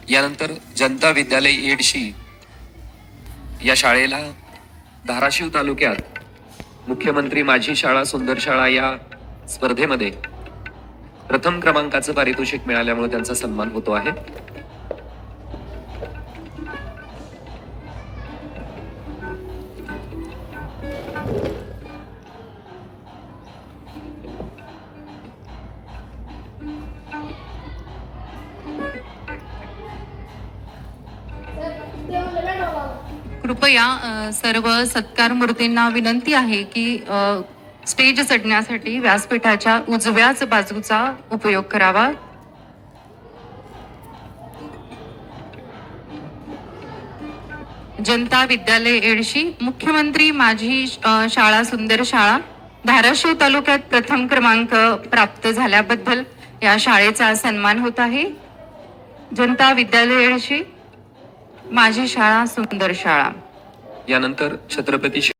यानंतर जनता विद्यालय येडशी या शाळेला धाराशिव तालुक्यात मुख्यमंत्री माझी शाळा सुंदर शाळा या स्पर्धेमध्ये प्रथम क्रमांकाचं पारितोषिक मिळाल्यामुळे त्यांचा सन्मान होतो आहे। कृपया सर्व सत्कार मूर्तींना विनंती आहे की स्टेज चढण्यासाठी व्यासपीठाच्या उजव्याच बाजूचा उपयोग करावा। जनता विद्यालय येडशी मुख्यमंत्री माझी शाळा सुंदर शाळा धाराशिव तालुक्यात प्रथम क्रमांक प्राप्त झाल्याबद्दल या शाळेचा सन्मान होत आहे। जनता विद्यालय येडशी माझी शाळा सुंदर शाळा। यानंतर छत्रपती